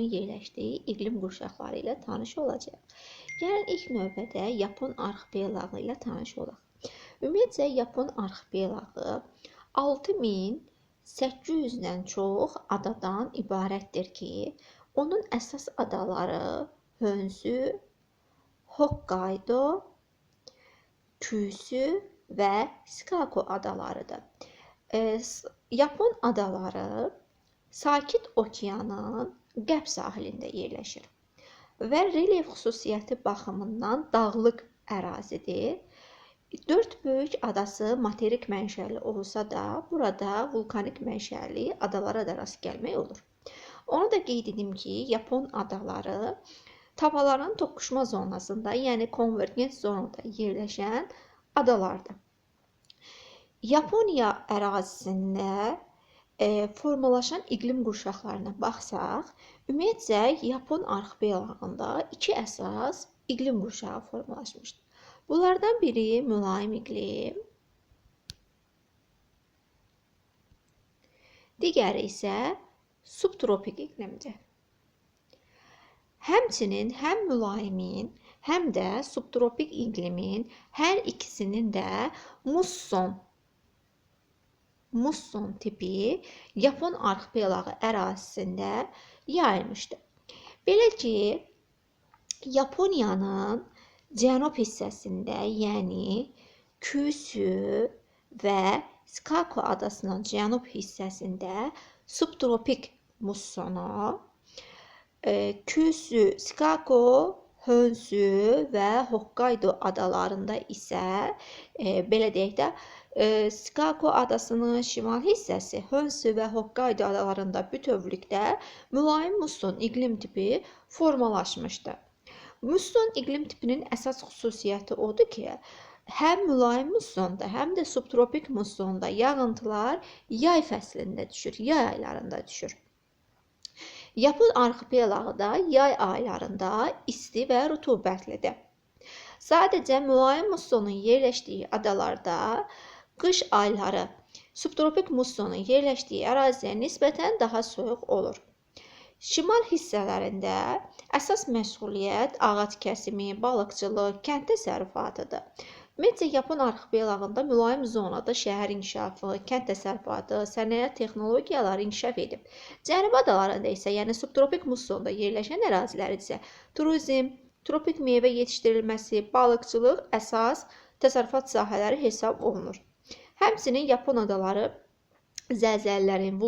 musonun yerləşdiyi iqlim qurşaqları ilə tanış olacaq. Gəlin ilk növbədə Yapon arxipelağı ilə tanış olaq. Ümumiyyətcə Yapon arxipelağı 6800-dən çox adadan ibarətdir ki, onun əsas adaları Honshu, Hokkaido, Kyushu və Shikoku adalarıdır. Yapon adaları Sakit Okeanın qərb sahilində yerləşir və relyef xüsusiyyəti baxımından dağlıq ərazidir. 4 böyük adası materik mənşəli olsa da, burada vulkanik mənşəli adalara da rast gəlmək olur. Onu da qeyd edim ki, Yapon adaları tavaların toqquşma zonasında, yəni konvergent zonada yerləşən adalardır. Yaponiya ərazisində formalaşan iqlim qurşaqlarına baxsaq, ümumiyyətcə Yapon arxipelağında 2 əsas iqlim qurşağı formalaşmışdır. Bunlardan biri mülayim iqlim, digəri isə subtropik iqlimdir. Həmçinin həm mülayimin, həm də subtropik iqlimin hər ikisinin də musson tipi Yapon arxipelağı ərazisində yayılmışdır. Belə ki, Yaponiyanın cənub hissəsində, yəni Kyushu və Shikoku adasının cənub hissəsində subtropik mussonu, Kyushu, Shikoku, Honshu və Hokkaido adalarında isə, belə deyək də, Shikoku adasının şimal hissəsi, Honshu və Hokkaido adalarında bütövlükdə mülayim musson iqlim tipi formalaşmışdır. Musson iqlim tipinin əsas xüsusiyyəti odur ki, həm mülayim mussonda, həm də subtropik mussonda yağıntılar yay fəslində düşür, yay aylarında düşür. Yapon arxipelağı da yay aylarında isti və rütubətlidir. Sadəcə mülayim mussonun yerləşdiyi adalarda qış ayları subtropik mussonun yerləşdiyi əraziyə nisbətən daha soyuq olur. Şimal hissələrində əsas məşğuliyyət ağac kəsimi, balıqçılıq, kənd təsərrüfatıdır. Ümumiyyətcə, Yapon arxipelağında mülayim zonada şəhər inkişafı, kənd təsərrüfatı, sənaye texnologiyaları inkişaf edib. Cənub adalarında isə, yəni subtropik mussonda yerləşən ərazilər isə turizm, tropik meyvə yetişdirilməsi, balıqçılıq əsas təsərrüfat sahələri hesab olunur. Həmçinin Yapon adaları zəlzələlərin,